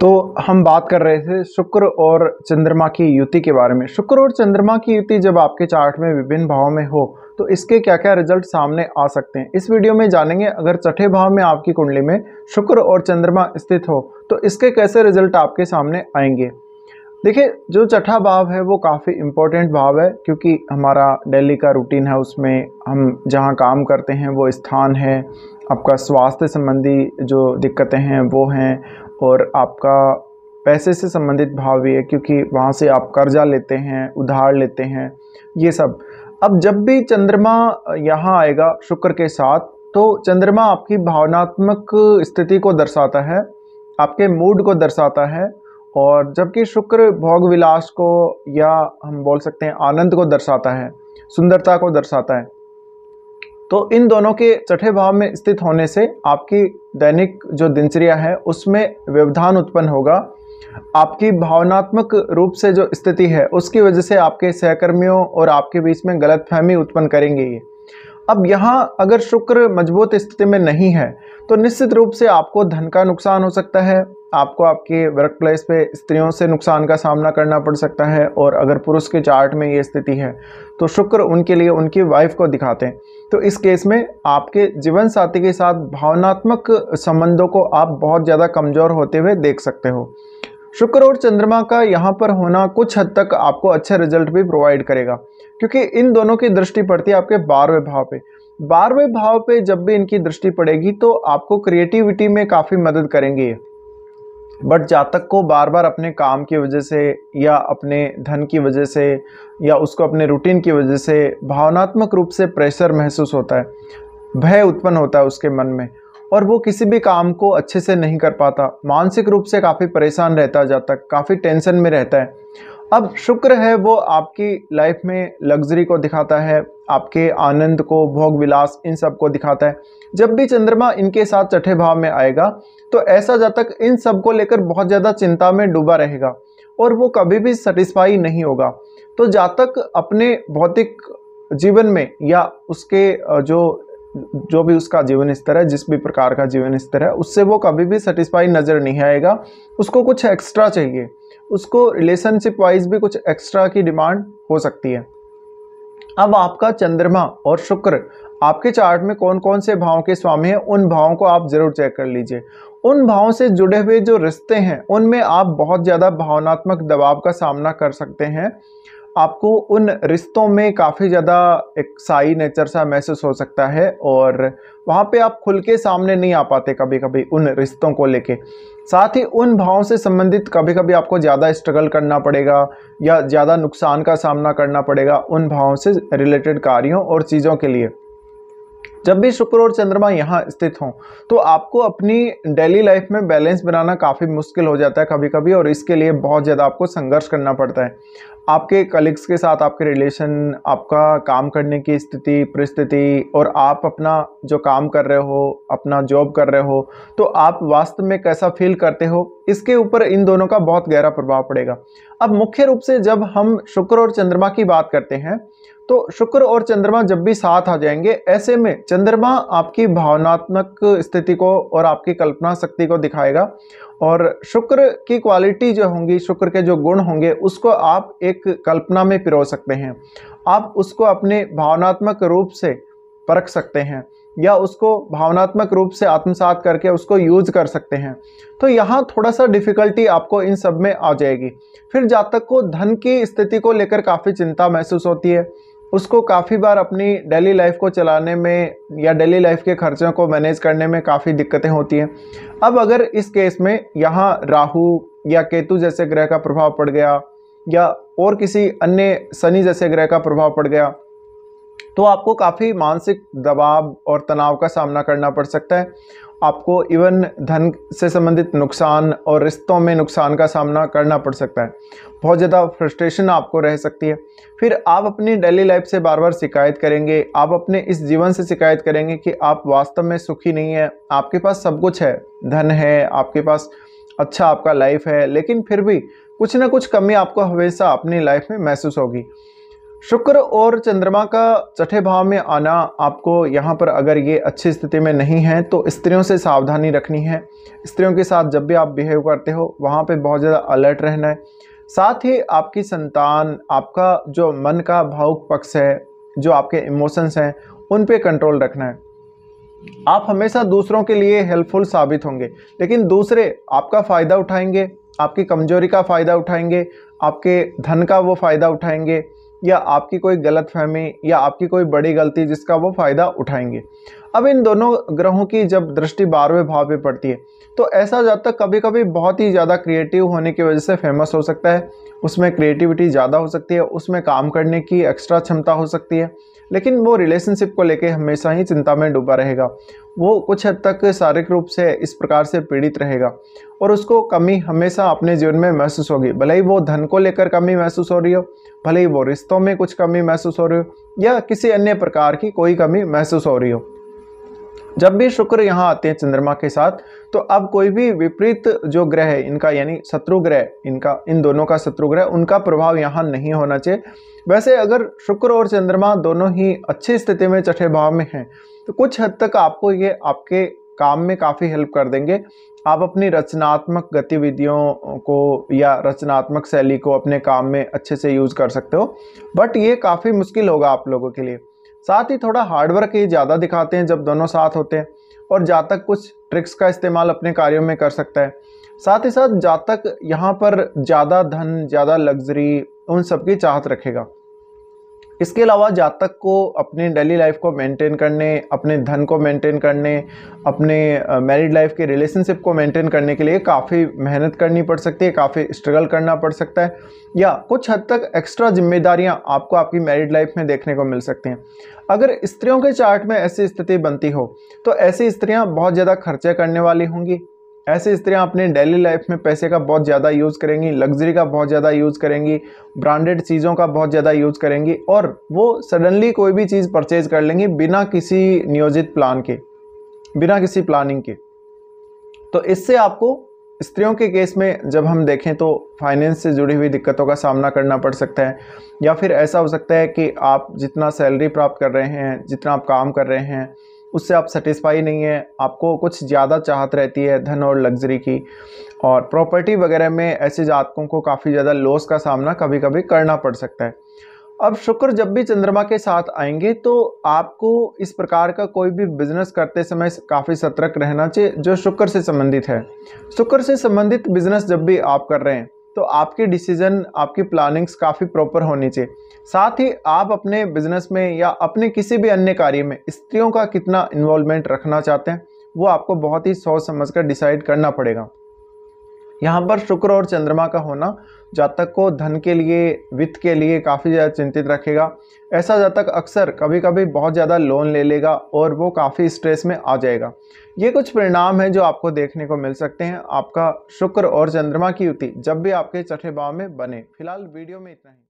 तो हम बात कर रहे थे शुक्र और चंद्रमा की युति के बारे में। शुक्र और चंद्रमा की युति जब आपके चार्ट में विभिन्न भाव में हो तो इसके क्या क्या रिजल्ट सामने आ सकते हैं, इस वीडियो में जानेंगे। अगर छठे भाव में आपकी कुंडली में शुक्र और चंद्रमा स्थित हो तो इसके कैसे रिजल्ट आपके सामने आएंगे। देखिए, जो छठा भाव है वो काफ़ी इम्पोर्टेंट भाव है, क्योंकि हमारा डेली का रूटीन है, उसमें हम जहाँ काम करते हैं वो स्थान है। आपका स्वास्थ्य संबंधी जो दिक्कतें हैं वो हैं, और आपका पैसे से संबंधित भाव भी है, क्योंकि वहाँ से आप कर्जा लेते हैं, उधार लेते हैं, ये सब। अब जब भी चंद्रमा यहाँ आएगा शुक्र के साथ, तो चंद्रमा आपकी भावनात्मक स्थिति को दर्शाता है, आपके मूड को दर्शाता है, और जबकि शुक्र भोग विलास को, या हम बोल सकते हैं आनंद को दर्शाता है, सुंदरता को दर्शाता है। तो इन दोनों के छठे भाव में स्थित होने से आपकी दैनिक जो दिनचर्या है उसमें व्यवधान उत्पन्न होगा। आपकी भावनात्मक रूप से जो स्थिति है उसकी वजह से आपके सहकर्मियों और आपके बीच में गलतफहमी उत्पन्न करेंगे ये। अब यहाँ अगर शुक्र मजबूत स्थिति में नहीं है तो निश्चित रूप से आपको धन का नुकसान हो सकता है, आपको आपके वर्क प्लेस पे स्त्रियों से नुकसान का सामना करना पड़ सकता है, और अगर पुरुष के चार्ट में ये स्थिति है तो शुक्र उनके लिए उनकी वाइफ को दिखाते हैं। तो इस केस में आपके जीवन साथी के साथ भावनात्मक संबंधों को आप बहुत ज़्यादा कमज़ोर होते हुए देख सकते हो। शुक्र और चंद्रमा का यहाँ पर होना कुछ हद तक आपको अच्छे रिजल्ट भी प्रोवाइड करेगा, क्योंकि इन दोनों की दृष्टि पड़ती है आपके 12वें भाव पे। 12वें भाव पे जब भी इनकी दृष्टि पड़ेगी तो आपको क्रिएटिविटी में काफ़ी मदद करेंगे ये। बट जातक को बार बार अपने काम की वजह से, या अपने धन की वजह से, या उसको अपने रूटीन की वजह से भावनात्मक रूप से प्रेशर महसूस होता है, भय उत्पन्न होता है उसके मन में, और वो किसी भी काम को अच्छे से नहीं कर पाता। मानसिक रूप से काफ़ी परेशान रहता है जातक, काफ़ी टेंशन में रहता है। अब शुक्र है वो आपकी लाइफ में लग्जरी को दिखाता है, आपके आनंद को, भोग विलास, इन सब को दिखाता है। जब भी चंद्रमा इनके साथ छठे भाव में आएगा तो ऐसा जातक इन सब को लेकर बहुत ज़्यादा चिंता में डूबा रहेगा, और वो कभी भी सेटिस्फाई नहीं होगा। तो जातक अपने भौतिक जीवन में, या उसके जो भी उसका जीवन स्तर है, जिस भी प्रकार का जीवन स्तर है, उससे वो कभी भी सेटिस्फाई नज़र नहीं आएगा। उसको कुछ एक्स्ट्रा चाहिए, उसको रिलेशनशिप वाइज भी कुछ एक्स्ट्रा की डिमांड हो सकती है। अब आपका चंद्रमा और शुक्र आपके चार्ट में कौन कौन से भावों के स्वामी हैं, उन भावों को आप जरूर चेक कर लीजिए। उन भावों से जुड़े हुए जो रिश्ते हैं उनमें आप बहुत ज़्यादा भावनात्मक दबाव का सामना कर सकते हैं। आपको उन रिश्तों में काफ़ी ज़्यादा एक साई नेचर सा महसूस हो सकता है, और वहाँ पे आप खुल के सामने नहीं आ पाते कभी कभी उन रिश्तों को लेके। साथ ही उन भावों से संबंधित कभी कभी आपको ज़्यादा स्ट्रगल करना पड़ेगा, या ज़्यादा नुकसान का सामना करना पड़ेगा उन भावों से रिलेटेड कार्यों और चीज़ों के लिए। जब भी शुक्र और चंद्रमा यहाँ स्थित हों तो आपको अपनी डेली लाइफ में बैलेंस बनाना काफ़ी मुश्किल हो जाता है कभी कभी, और इसके लिए बहुत ज़्यादा आपको संघर्ष करना पड़ता है। आपके कलीग्स के साथ आपके रिलेशन, आपका काम करने की स्थिति परिस्थिति, और आप अपना जो काम कर रहे हो, अपना जॉब कर रहे हो, तो आप वास्तव में कैसा फील करते हो, इसके ऊपर इन दोनों का बहुत गहरा प्रभाव पड़ेगा। अब मुख्य रूप से जब हम शुक्र और चंद्रमा की बात करते हैं तो शुक्र और चंद्रमा जब भी साथ आ जाएंगे, ऐसे में चंद्रमा आपकी भावनात्मक स्थिति को और आपकी कल्पना शक्ति को दिखाएगा, और शुक्र की क्वालिटी जो होंगी, शुक्र के जो गुण होंगे, उसको आप एक कल्पना में पिरो सकते हैं। आप उसको अपने भावनात्मक रूप से परख सकते हैं, या उसको भावनात्मक रूप से आत्मसात करके उसको यूज कर सकते हैं। तो यहाँ थोड़ा सा डिफ़िकल्टी आपको इन सब में आ जाएगी। फिर जातक को धन की स्थिति को लेकर काफ़ी चिंता महसूस होती है, उसको काफ़ी बार अपनी डेली लाइफ को चलाने में, या डेली लाइफ के खर्चों को मैनेज करने में काफ़ी दिक्कतें होती हैं। अब अगर इस केस में यहाँ राहु या केतु जैसे ग्रह का प्रभाव पड़ गया, या और किसी अन्य शनि जैसे ग्रह का प्रभाव पड़ गया, तो आपको काफ़ी मानसिक दबाव और तनाव का सामना करना पड़ सकता है। आपको इवन धन से संबंधित नुकसान और रिश्तों में नुकसान का सामना करना पड़ सकता है। बहुत ज़्यादा फ्रस्ट्रेशन आपको रह सकती है। फिर आप अपनी डेली लाइफ से बार बार शिकायत करेंगे, आप अपने इस जीवन से शिकायत करेंगे कि आप वास्तव में सुखी नहीं है। आपके पास सब कुछ है, धन है, आपके पास अच्छा आपका लाइफ है, लेकिन फिर भी कुछ ना कुछ कमी आपको हमेशा अपनी लाइफ में महसूस होगी। शुक्र और चंद्रमा का छठे भाव में आना आपको यहाँ पर अगर ये अच्छी स्थिति में नहीं है तो स्त्रियों से सावधानी रखनी है। स्त्रियों के साथ जब भी आप बिहेव करते हो वहाँ पे बहुत ज़्यादा अलर्ट रहना है। साथ ही आपकी संतान, आपका जो मन का भावुक पक्ष है, जो आपके इमोशंस हैं, उन पे कंट्रोल रखना है। आप हमेशा दूसरों के लिए हेल्पफुल साबित होंगे, लेकिन दूसरे आपका फ़ायदा उठाएंगे, आपकी कमजोरी का फ़ायदा उठाएंगे, आपके धन का वो फ़ायदा उठाएंगे, या आपकी कोई गलतफहमी या आपकी कोई बड़ी गलती जिसका वो फ़ायदा उठाएंगे। अब इन दोनों ग्रहों की जब दृष्टि 12वें भाव पे पड़ती है तो ऐसा जातक कभी कभी बहुत ही ज़्यादा क्रिएटिव होने की वजह से फेमस हो सकता है, उसमें क्रिएटिविटी ज़्यादा हो सकती है, उसमें काम करने की एक्स्ट्रा क्षमता हो सकती है, लेकिन वो रिलेशनशिप को लेके हमेशा ही चिंता में डूबा रहेगा। वो कुछ हद तक शारीरिक रूप से इस प्रकार से पीड़ित रहेगा और उसको कमी हमेशा अपने जीवन में महसूस होगी। भले ही वो धन को लेकर कमी महसूस हो रही हो, भले ही वो रिश्तों में कुछ कमी महसूस हो रही हो, या किसी अन्य प्रकार की कोई कमी महसूस हो रही हो। जब भी शुक्र यहाँ आते हैं चंद्रमा के साथ, तो अब कोई भी विपरीत जो ग्रह है इनका, यानी शत्रु ग्रह इनका, इन दोनों का शत्रु ग्रह, उनका प्रभाव यहाँ नहीं होना चाहिए। वैसे अगर शुक्र और चंद्रमा दोनों ही अच्छी स्थिति में छठे भाव में हैं तो कुछ हद तक आपको ये आपके काम में काफ़ी हेल्प कर देंगे। आप अपनी रचनात्मक गतिविधियों को या रचनात्मक शैली को अपने काम में अच्छे से यूज़ कर सकते हो, बट ये काफ़ी मुश्किल होगा आप लोगों के लिए। साथ ही थोड़ा हार्डवर्क ही ज़्यादा दिखाते हैं जब दोनों साथ होते हैं, और जातक कुछ ट्रिक्स का इस्तेमाल अपने कार्यों में कर सकता है। साथ ही साथ जातक यहाँ पर ज़्यादा धन, ज़्यादा लग्जरी, उन सब की चाहत रखेगा। इसके अलावा जातक को अपनी डेली लाइफ को मेंटेन करने, अपने धन को मेंटेन करने, अपने मैरिड लाइफ के रिलेशनशिप को मेंटेन करने के लिए काफ़ी मेहनत करनी पड़ सकती है, काफ़ी स्ट्रगल करना पड़ सकता है, या कुछ हद तक एक्स्ट्रा जिम्मेदारियां आपको आपकी मैरिड लाइफ में देखने को मिल सकती हैं। अगर स्त्रियों के चार्ट में ऐसी स्थिति बनती हो तो ऐसी स्त्रियां बहुत ज़्यादा खर्चे करने वाली होंगी। ऐसी स्त्रियां अपनी डेली लाइफ में पैसे का बहुत ज़्यादा यूज़ करेंगी, लग्जरी का बहुत ज़्यादा यूज़ करेंगी, ब्रांडेड चीज़ों का बहुत ज़्यादा यूज़ करेंगी, और वो सडनली कोई भी चीज़ परचेज कर लेंगी बिना किसी नियोजित प्लान के, बिना किसी प्लानिंग के। तो इससे आपको स्त्रियों के केस में जब हम देखें तो फाइनेंस से जुड़ी हुई दिक्कतों का सामना करना पड़ सकता है, या फिर ऐसा हो सकता है कि आप जितना सैलरी प्राप्त कर रहे हैं, जितना आप काम कर रहे हैं, उससे आप सेटिस्फाई नहीं है, आपको कुछ ज़्यादा चाहत रहती है धन और लग्जरी की, और प्रॉपर्टी वगैरह में ऐसे जातकों को काफ़ी ज़्यादा लॉस का सामना कभी कभी करना पड़ सकता है। अब शुक्र जब भी चंद्रमा के साथ आएंगे तो आपको इस प्रकार का कोई भी बिजनेस करते समय काफ़ी सतर्क रहना चाहिए जो शुक्र से संबंधित है। शुक्र से संबंधित बिजनेस जब भी आप कर रहे हैं तो आपकी डिसीजन, आपकी प्लानिंग्स काफ़ी प्रॉपर होनी चाहिए। साथ ही आप अपने बिजनेस में या अपने किसी भी अन्य कार्य में स्त्रियों का कितना इन्वॉल्वमेंट रखना चाहते हैं वो आपको बहुत ही सोच समझ कर डिसाइड करना पड़ेगा। यहाँ पर शुक्र और चंद्रमा का होना जातक को धन के लिए, वित्त के लिए काफ़ी ज़्यादा चिंतित रखेगा। ऐसा जातक अक्सर कभी कभी बहुत ज़्यादा लोन ले लेगा और वो काफ़ी स्ट्रेस में आ जाएगा। ये कुछ परिणाम हैं जो आपको देखने को मिल सकते हैं आपका शुक्र और चंद्रमा की युति जब भी आपके छठे भाव में बने। फिलहाल वीडियो में इतना ही।